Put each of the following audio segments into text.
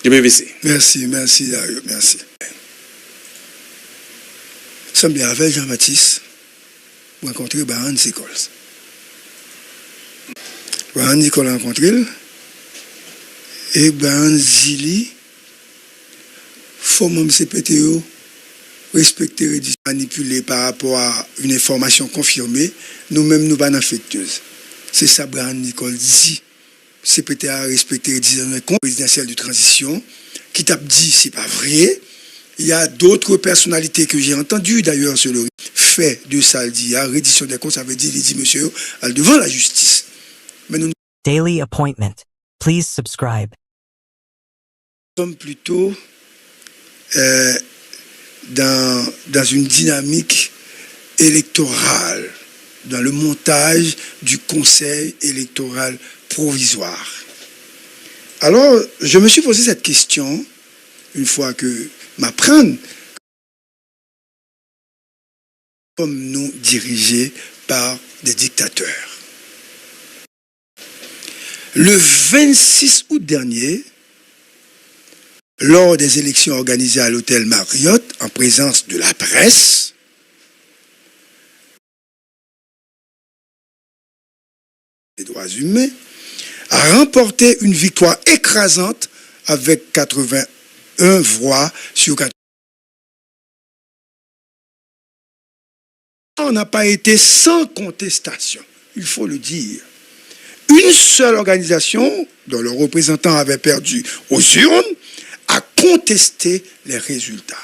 Du PVC. Merci, Dario, merci. Nous sommes avec Jean-Baptiste pour rencontrer Baran Nicolas. Baran Nicolas rencontré et Baran Zili, faut même CPTO respecter et manipuler par rapport à une information confirmée, nous-mêmes nous pas affectueuse. C'est ça Baran Nicolas dit. CPT a respecté les décisions présidentielles de transition, qui t'a dit c'est pas vrai. Il y a d'autres personnalités que j'ai entendues d'ailleurs sur le fait de ça, dit à reddition des comptes, ça veut dire, il dit monsieur, devant la justice. Mais nous Daily appointment. Please subscribe. sommes plutôt dans une dynamique électorale, dans le montage du conseil électoral provisoire. Alors, je me suis posé cette question, une fois que m'apprendre, comme nous dirigés par des dictateurs. Le 26 août dernier, lors des élections organisées à l'hôtel Marriott, en présence de la presse, des droits humains, a remporté une victoire écrasante avec 81 voix sur 80. On n'a pas été sans contestation, il faut le dire. Une seule organisation, dont le représentant avait perdu aux urnes, a contesté les résultats.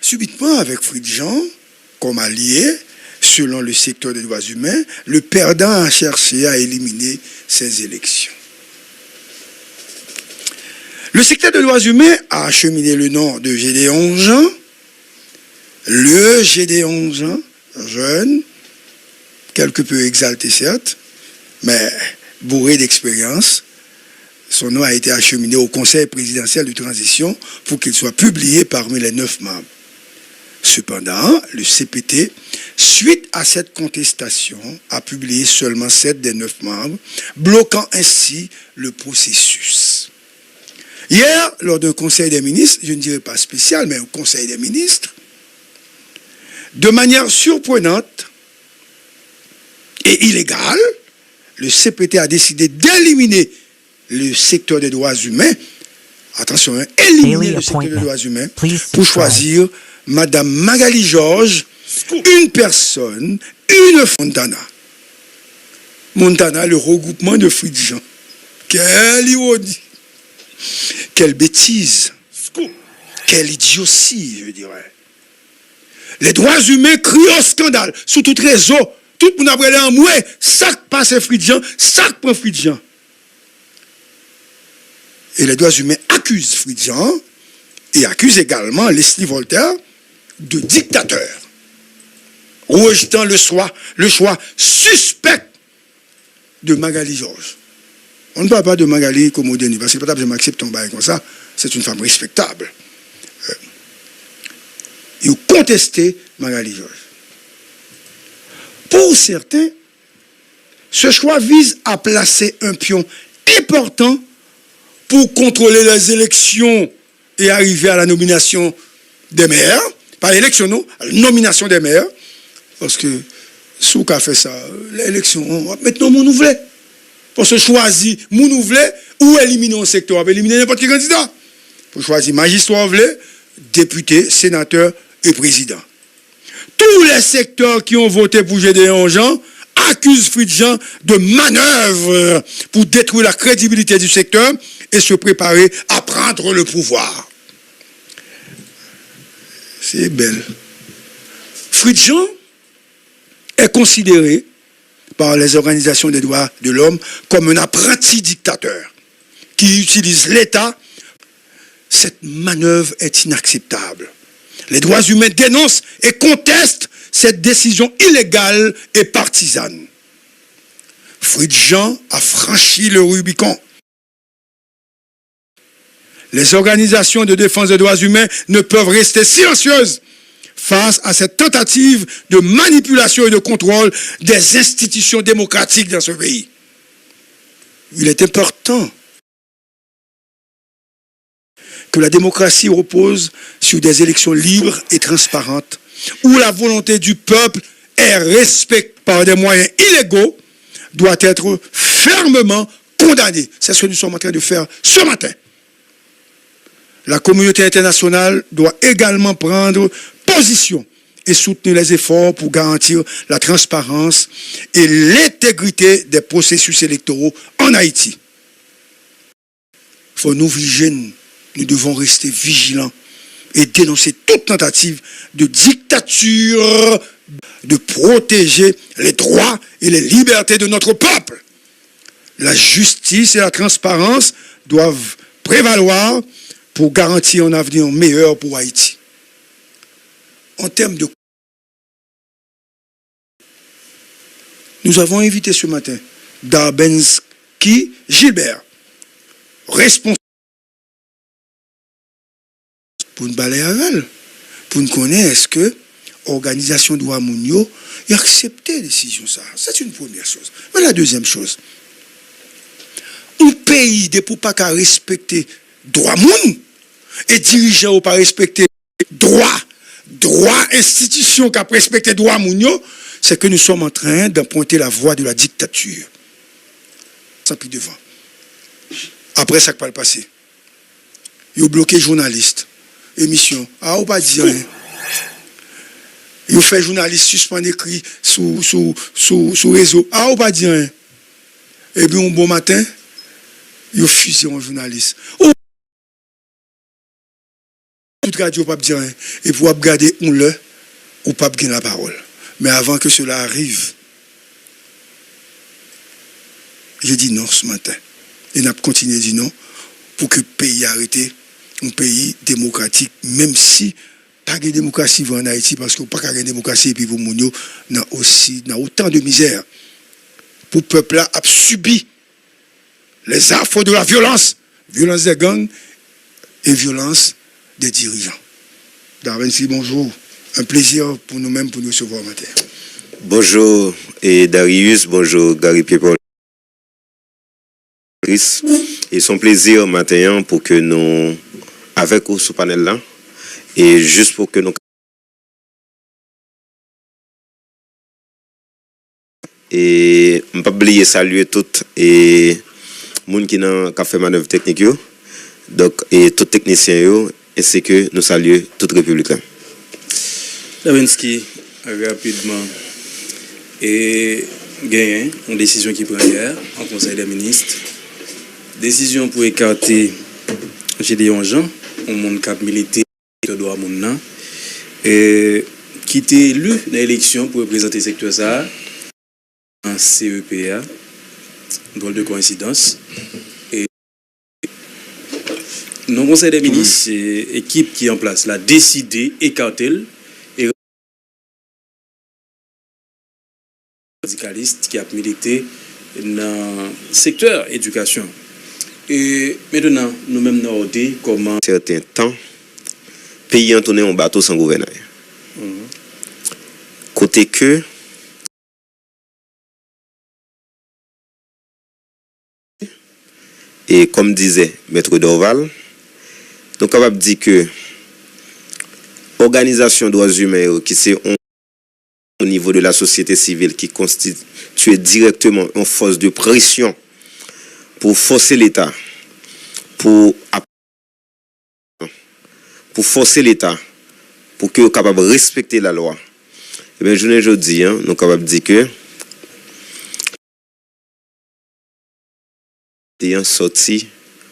Subitement, avec Fridjan comme allié, selon le secteur des droits humains, le perdant a cherché à éliminer ces élections. Le secteur des droits humains a acheminé le nom de Gédéon Jean, le Gédéon Jean, jeune, quelque peu exalté certes, mais bourré d'expérience. Son nom a été acheminé au Conseil présidentiel de transition pour qu'il soit publié parmi les 9 membres. Cependant, le CPT, suite à cette contestation, a publié seulement 7 des 9 membres, bloquant ainsi le processus. Hier, lors d'un conseil des ministres, je ne dirais pas spécial, mais un conseil des ministres, de manière surprenante et illégale, le CPT a décidé d'éliminer le secteur des droits humains, attention, éliminer le secteur des droits humains pour choisir Madame Magali Georges, une personne, une Montana. Montana, le regroupement de Fridjan. Quelle ironie, quelle bêtise, quelle idiotie, je dirais. Les droits humains crient au scandale, sous tout réseau. Tout le monde a brûlé en mouet, ça passe Fridjan, ça prend Fridjan. Et les droits humains accusent Fridjan et accusent également Leslie Voltaire de dictateur, rejetant le choix suspect de Magali Georges. On ne parle pas de Magali comme au dernier, parce que peut-être je m'accepte ton bail comme ça, c'est une femme respectable. Ils ont contesté Magali Georges. Pour certains, ce choix vise à placer un pion important pour contrôler les élections et arriver à la nomination des maires, pas l'élection, non, à la nomination des maires, parce que si on a fait ça, l'élection, maintenant, on nous voulait. Pour se choisir, on nous voulait, ou éliminer un secteur, on va éliminer n'importe quel candidat. Pour choisir magistrat, on voulait, député, sénateur et président. Tous les secteurs qui ont voté pour Gédéon Jean accusent Fridjan de manœuvre pour détruire la crédibilité du secteur et se préparer à prendre le pouvoir. C'est belle. Fridjan est considéré par les organisations des droits de l'homme comme un apprenti dictateur qui utilise l'État. Cette manœuvre est inacceptable. Les droits humains dénoncent et contestent cette décision illégale et partisane. Fridjan a franchi le Rubicon. Les organisations de défense des droits humains ne peuvent rester silencieuses face à cette tentative de manipulation et de contrôle des institutions démocratiques dans ce pays. Il est important que la démocratie repose sur des élections libres et transparentes, où la volonté du peuple est respectée par des moyens illégaux, doit être fermement condamnée. C'est ce que nous sommes en train de faire ce matin. La communauté internationale doit également prendre position et soutenir les efforts pour garantir la transparence et l'intégrité des processus électoraux en Haïti. Il faut nous vigiler, nous devons rester vigilants et dénoncer toute tentative de dictature, de protéger les droits et les libertés de notre peuple. La justice et la transparence doivent prévaloir pour garantir un avenir meilleur pour Haïti. En termes de... Nous avons invité ce matin Darbensky Gilbert, responsable pour nous balayer avec, pour nous connaître est-ce que l'organisation de Ouamounio a accepté la décision. Ça. C'est une première chose. Mais la deuxième chose, un pays de pour pas qu'à respecter droit moun et dirigeant ou pas respecter droit institution qui a respecté droit mounio, c'est que nous sommes en train d'emprunter la voie de la dictature. Sans plus devant. Après ça qui va le passer. Ils ont bloqué journalistes, émission. Ah, ou pas dire rien. Ils ont fait journalistes suspendre écrit sous réseau. Ah, ou pas dire rien. Et puis un bon matin, ils ont fusé un journaliste. Toute radio pas dire rien. Et pour regarder on le ou pas gagner la parole. Mais avant que cela arrive, j'ai dit non ce matin. Et n'a continué à dire non pour que le pays arrête, un pays démocratique, même si pas de démocratie en Haïti, parce que pas de démocratie et puis vous mounio n'a autant de misère. Pour le peuple là a subi les affres de la violence des gangs et violence des dirigeants. Darbensky, bonjour. Un plaisir pour nous-mêmes pour nous recevoir matin. Bonjour et Darius, bonjour Gary People. Et son plaisir matin pour que nous, avec vous ce panel là, et juste pour que nous et je ne pas oublier saluer toutes et monde qui n'a fait manœuvre technique donc et tous techniciens ainsi que nous saluons toute République. Darbensky, rapidement, et gagné une décision qui prend hier en Conseil des ministres. Décision pour écarter Gédéon Jean, un monde cap militaire de droit moun et qui était élu dans l'élection pour représenter le secteur ça en CEPA, drôle de coïncidence. Et le Conseil des ministres, équipe qui est en place, l'a décidé d'écarter et syndicaliste qui a milité dans le secteur éducation. Et maintenant, nous-mêmes, nous avons dit comment... Certains temps, pays a tourné en bateau sans gouverneur. Côté que... Et comme disait Maître Dorval, nous sommes capables de dire que l'organisation des droits humains, qui c'est au niveau de la société civile, qui constitue directement une force de pression pour forcer l'État, pour forcer l'État, pour qu'il soit capable de respecter la loi. Et bien, je ne dis pas, nous sommes capables de dire que ayant sorti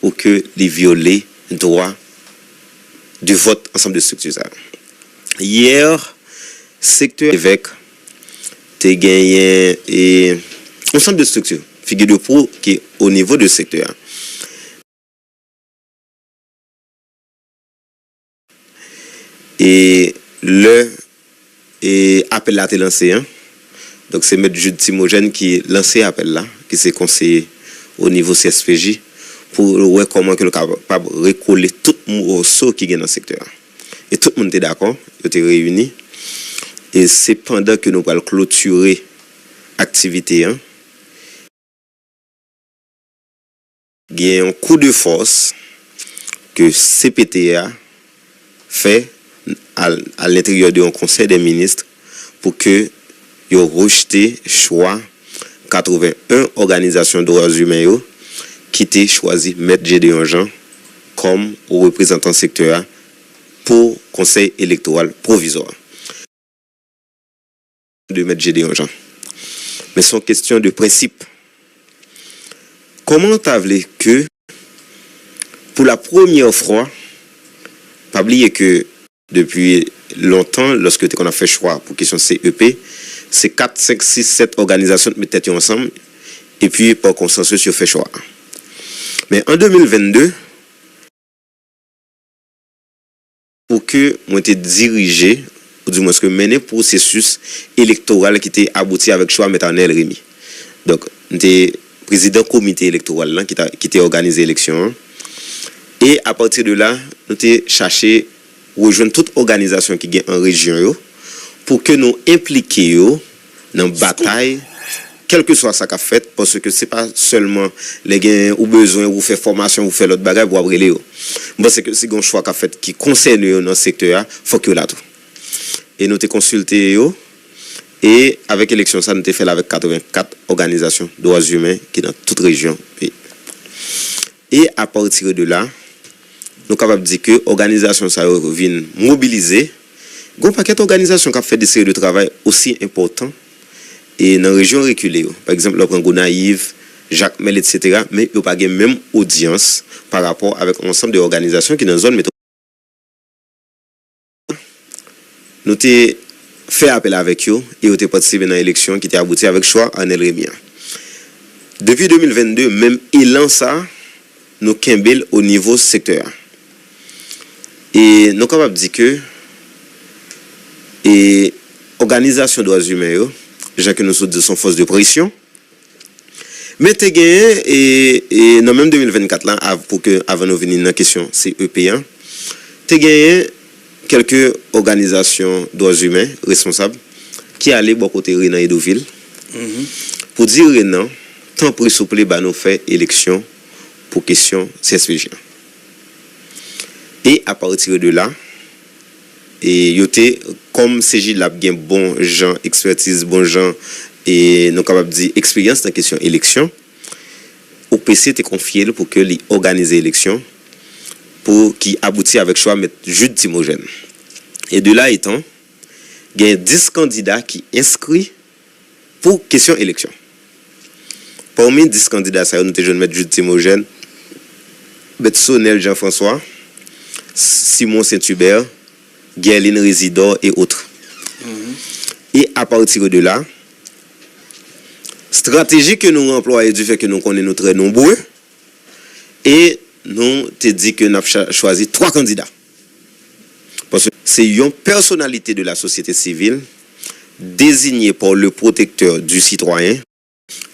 ou que les violer droit du vote ensemble de structures. Hier, secteur évêque a gagné et ensemble de structures, figure de proue qui est au niveau du secteur. Et le appel là été lancé. Donc c'est M. Jude Timogène qui lancé l'appel là, qui s'est conseillé au niveau CSPJ pour voir comment que le capable recoller tout le morceau qui est dans le secteur. Et tout le monde était d'accord, ils étaient réunis. Et c'est pendant que nous allons clôturer l'activité. Il y a un coup de force que CPTA fait à l'intérieur d'un conseil des ministres pour que ils rejeté choix 81 organisations de droits humains qui étaient choisi M. Gédéon Jean comme représentant secteur pour conseil électoral provisoire de M. Gédéon Jean. Mais c'est une question de principe. Comment t'as voulu que pour la première fois, pas oublier que depuis longtemps, lorsque on a fait choix pour question CEP, c'est 4, 5, 6, 7 organisations qui mettent ensemble et puis par consensus, ils ont fait choix. Mais en 2022, pour que moi été dirigé, ou du moins que mener processus électoral qui était abouti avec choix Métanel Rémi. Donc, j'étais président comité électoral là, qui était organisé l'élection. Et à partir de là, nous avons cherché rejoindre toute organisation qui est en région pour que nous impliquions dans la bataille, quel que soit ça qu'a fait, parce que ce n'est pas seulement les gains ou besoin, ou faire formation, ou faire l'autre bagage pour après les. Bon, c'est que c'est un choix qu'a fait qui concerne dans le secteur, il faut que là tout. Et nous avons consulté et avec l'élection, ça nous avons fait avec 84 organisations de droits humains qui sont dans toute région. Et à partir de là, nous sommes capables de dire que l'organisation vient mobiliser. Il y a un paquet d'organisations qui ont fait des séries de travail aussi importants et dans la région reculée. Par exemple, le Congo Naïve, Jacques Mel, etc. Mais il n'y a pas de même audience par rapport avec l'ensemble des organisations qui sont dans la zone métropolitaine. Nous avons fait appel avec eux et nous avons participé dans l'élection qui a abouti avec choix en El Rémia. Depuis 2022, même élan ça, nous avons au niveau secteur. Et nous sommes capables de dire que l'organisation des droits humains, gens que nous sommes de son force de pression, mais tu as gagné, et dans même 2024, là, pour que, avant de venir dans la question CEP1, tu as gagné quelques organisations de droits humains responsables qui allaient bon côté Renan et Deauville pour dire Renan, tant pour souple, nous fait élection pour question CSPJ. Et à partir de là, et comme CJ l'a bien bon gens, expertise, bon gens, et nous capables de dire expérience dans la question élection, au PC était confié pour que les organiser l'élection pour qui aboutit avec choix mettre Jude Timogène. Et de là étant, il y a 10 candidats qui inscrits pour question élection. Parmi 10 candidats, ça nous avons mettre Jude Timogène, Betsonel Jean-François, Simon Saint-Hubert, Guerline Résidor et autres. Et à partir de là, stratégie que nous employons du fait que nous connaissons très nombreux, et nous te dit que nous avons choisi 3 candidats. Parce que c'est une personnalité de la société civile désignée par le protecteur du citoyen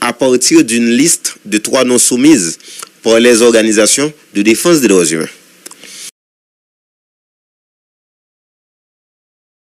à partir d'une liste de 3 noms soumises par les organisations de défense des droits humains.